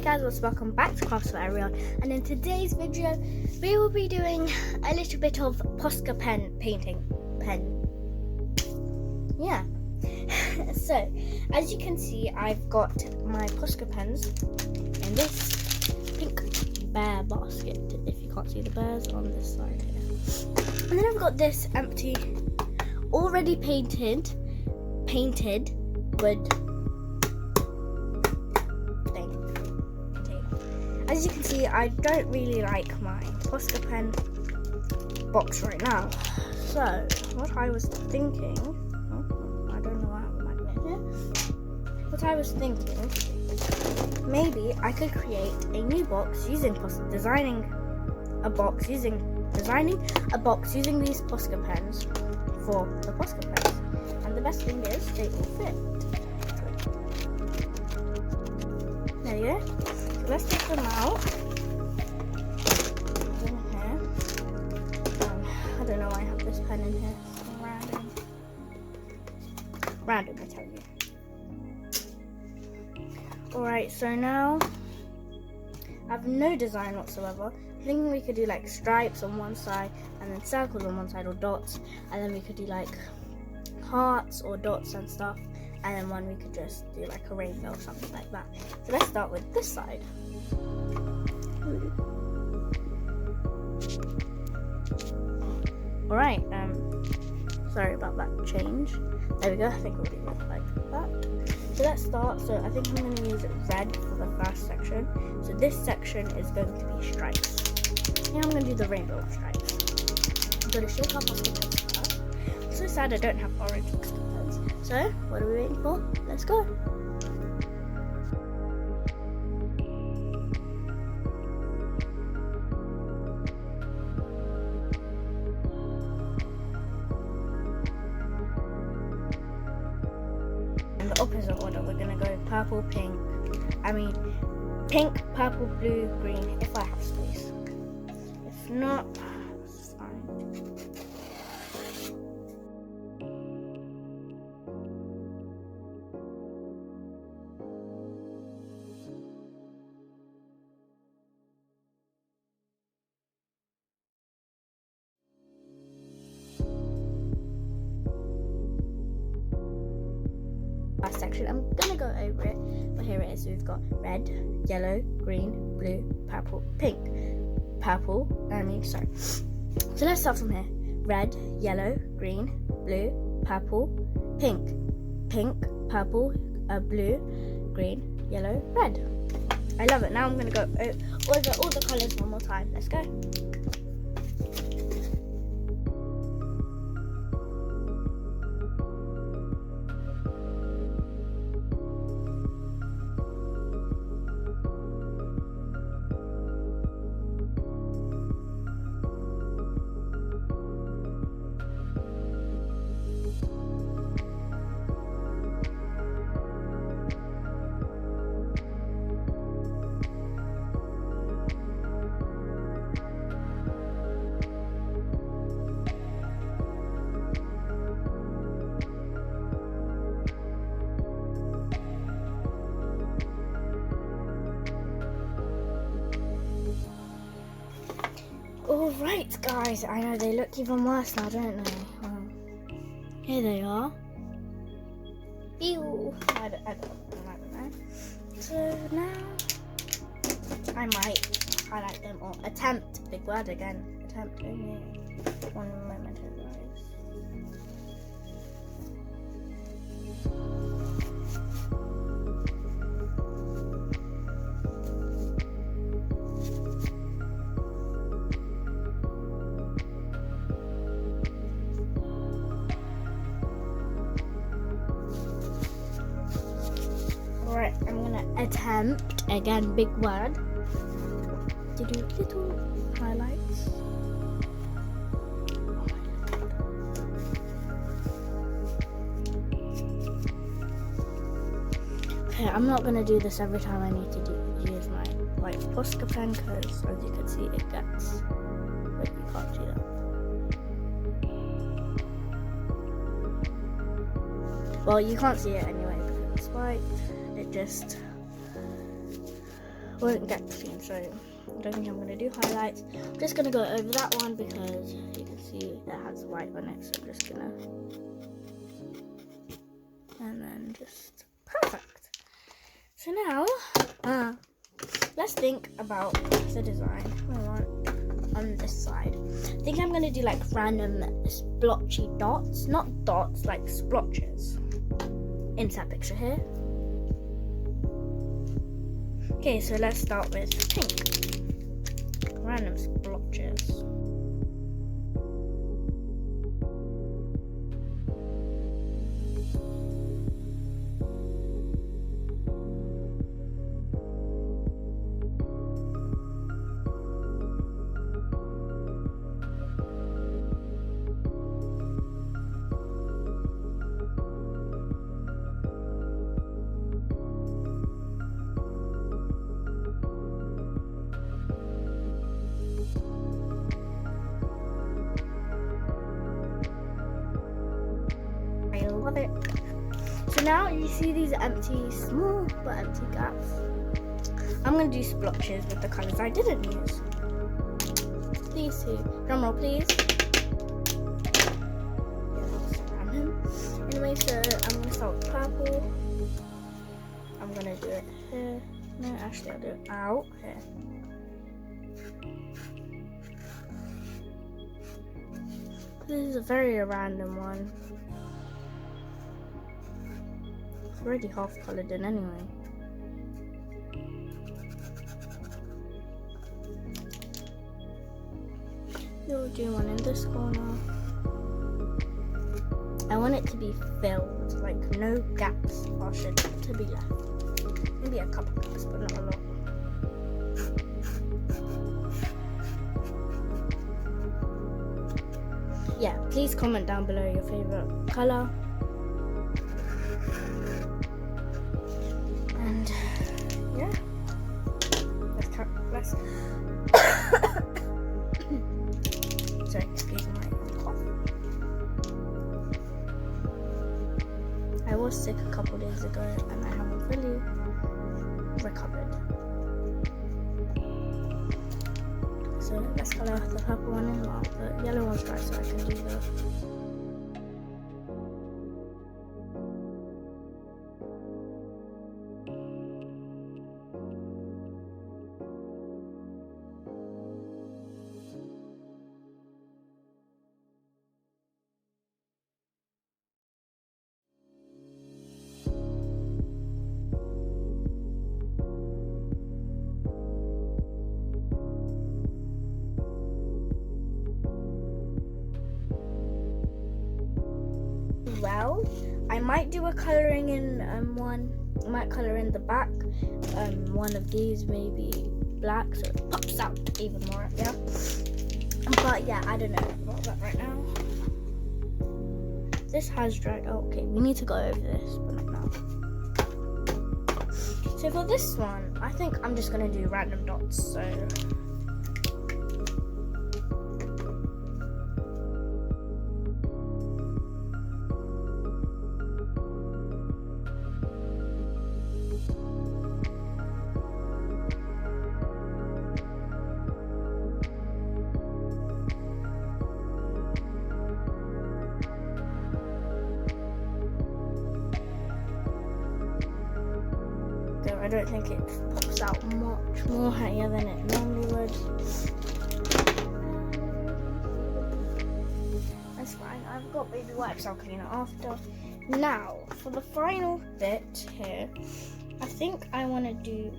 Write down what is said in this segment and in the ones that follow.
guys, welcome back to Crafts for Ariel, and in today's video we will be doing a little bit of Posca painting. Yeah. So as you can see, I've got my Posca pens in this pink bear basket, if you can't see the bears on this side here. And then I've got this empty, already painted wood thing. As you can see, I don't really like my Posca pen box right now. So what I was thinking, I don't know why I have a magnet here. What I was thinking, maybe I could create a new box using designing a box using these Posca pens for the Posca pens. And the best thing is they all fit. There you go. So let's take them out. In here. I don't know why I have this pen in here. Random, I tell you. Alright, so now I have no design whatsoever. I think we could do like stripes on one side and then circles on one side, or dots, and then we could do like hearts or dots and stuff, and then one we could just do like a rainbow or something like that. So let's start with this side. Alright, sorry about that change. There we go, I think we'll do it like that. So let's start. So I think I'm going to use red for the first section. So this section is going to be stripes. And I'm going to do the rainbow stripes. I'm going to shake off my pens first. I'm so sad I don't have orange pens. So what are we waiting for? Let's go. In the opposite order, we're going to go purple, pink, purple, blue, green, if I have space. If not, it's fine. Last section, I'm gonna go over it, but here it is. So we've got red, yellow, green, blue, purple, pink. So let's start from here. Red, yellow, green, blue, purple, pink, purple, blue, green, yellow, red. I love it. Now I'm gonna go over all the colours one more time. Let's go. Alright guys, I know they look even worse now, don't they? Here they are. Ew. I don't know. So now I might highlight them, or attempt, big word again, attempt only. One moment guys. Alright, I'm gonna attempt, again, big word, to do little highlights. Okay, I'm not gonna do this every time I need to use my white Posca pen, because as you can see it gets, but you can't see that. Well, you can't see it anyway because it's white. It just won't get clean, so I don't think I'm going to do highlights. I'm just going to go over that one because you can see it has white on it, so I'm just going to, and then just perfect. So now let's think about the design I want on this side. I think I'm going to do like random splotchy dots, not dots, like splotches. Insert picture here. Okay, so let's start with pink. Random splotches. I love it. So now you see these empty, small but empty gaps. I'm going to do splotches with the colours I didn't use. These two. Drum roll, please. Yeah, that's random. Anyway, so I'm going to start with purple. I'm going to do it here. No, actually I'll do it out here. This is a very random one. It's already half coloured in anyway. We'll do one in this corner. I want it to be filled, like no gaps are should to be left. Maybe a couple gaps, but not a lot. Yeah, please comment down below your favourite colour. And yeah, let's sorry, excuse my cough. I was sick a couple days ago and I haven't fully recovered. So let's colour the purple one in while the yellow one's dry so I can do the well. I might do a colouring in one. I might colour in the back. One of these maybe black so it pops out even more. Yeah. But yeah, I don't know about that right now. This has dried. Oh, okay, we need to go over this, but not now. So for this one, I think I'm just gonna do random dots. So. I don't think it pops out much more higher than it normally would. That's fine. I've got baby wipes. I'll clean it after. Now, for the final bit here, I think I want to do.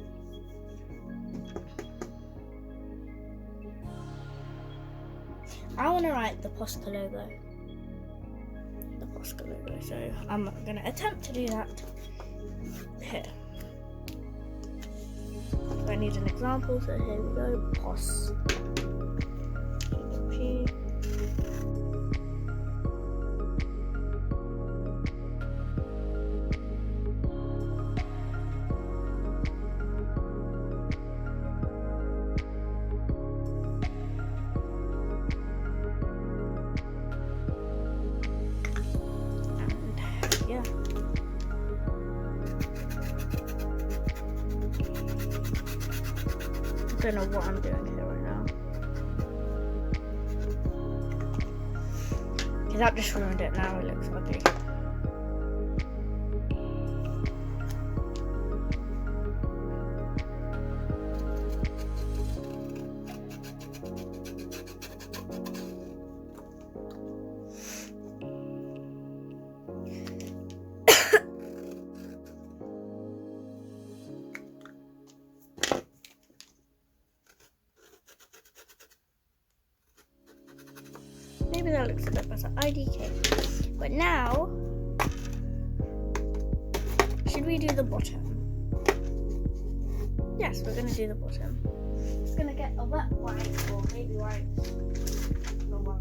I want to write the Posca logo. The Posca logo. So I'm going to attempt to do that here. I need an example, so here we go. Posca. And yeah. don't know what I'm doing here right now. Okay, that just ruined it. Now it looks ugly. Maybe that looks a bit better. IDK. But now, should we do the bottom? Yes, we're gonna do the bottom. Just gonna get a wet wipe or baby wipes. Oh well.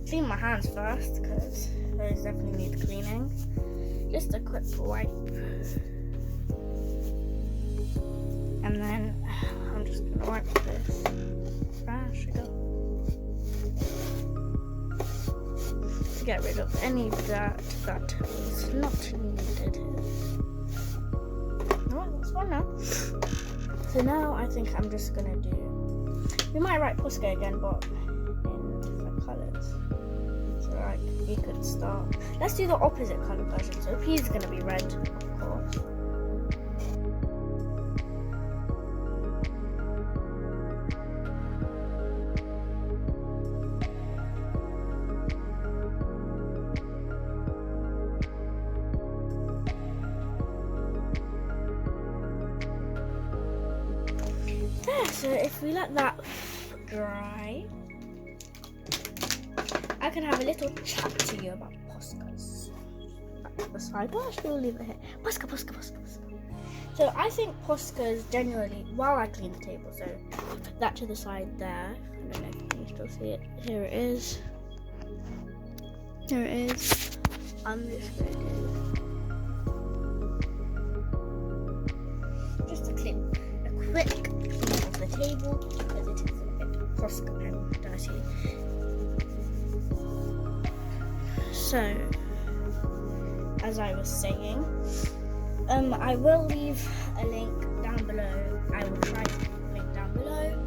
Clean my hands first because those definitely need cleaning. Just a quick wipe. And then I'm just gonna wipe this. Sugar. Get rid of any dirt that is not needed. Alright, that's fine now. So now I think I'm just gonna do. We might write Posca again, but in different colours. So like we could start. Let's do the opposite colour version. So P is gonna be red, of course. So if we let that dry, I can have a little chat to you about Poscas. Back to the side. Oh, actually, we'll leave it here. Posca. So I think Poscas generally, while I clean the table, so put that to the side there. I don't know if you can still see it. Here it is. I'm just going to just a quick of the table because it is a bit Posca pen dirty. So, as I was saying, I will leave a link down below. I will try to leave a link down below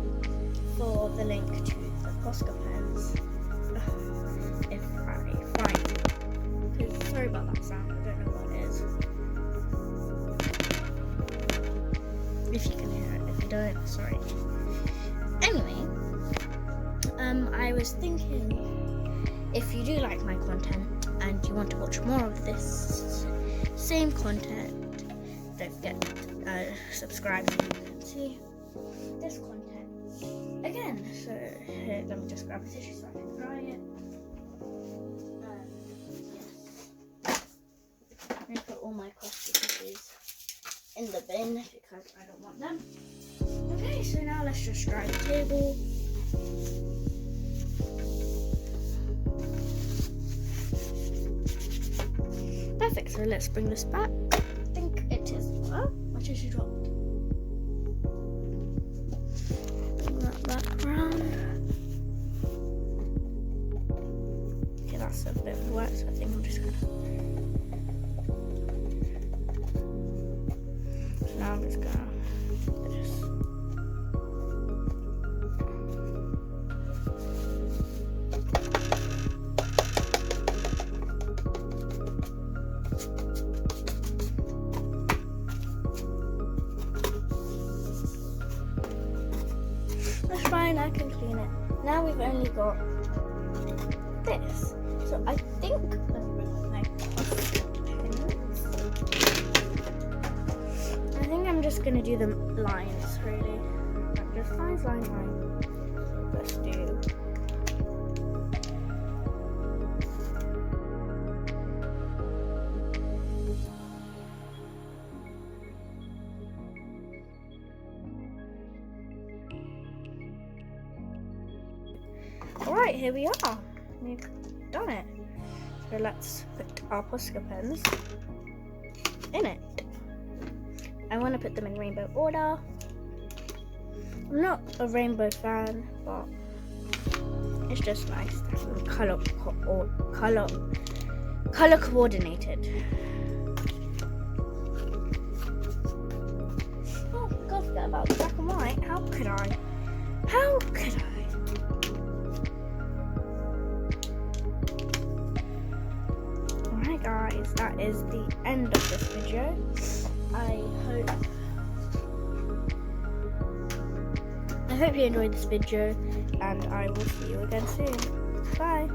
for the link to the Posca pens if I find it. Sorry about that sound. I don't know what it is. If you can hear it, if you don't, sorry. Anyway, I was thinking, if you do like my content and you want to watch more of this same content, don't forget to subscribe so you can see this content again. So here, let me just grab a tissue so I can dry it. Yes. I'm going to put all my crusty tissues in the bin because I don't want them. Okay, so now let's just dry the table. Perfect, so let's bring this back. I think it is. Oh, my tissue dropped. Bring that back around. Okay, that's a bit wet, so I think I'm just gonna. Now I'm just gonna do this. That's fine, I can clean it. Now we've only got this. So I think I'm just gonna do the lines really. Like just line. So let's do. Alright, here we are. We've done it. So let's put our Posca pens in it. I want to put them in rainbow order. I'm not a rainbow fan, but it's just nice to have them color coordinated. Oh, God, forget about the black and might. How could I? How could I? Alright guys, that is the end of this video. I hope you enjoyed this video, and I will see you again soon. Bye!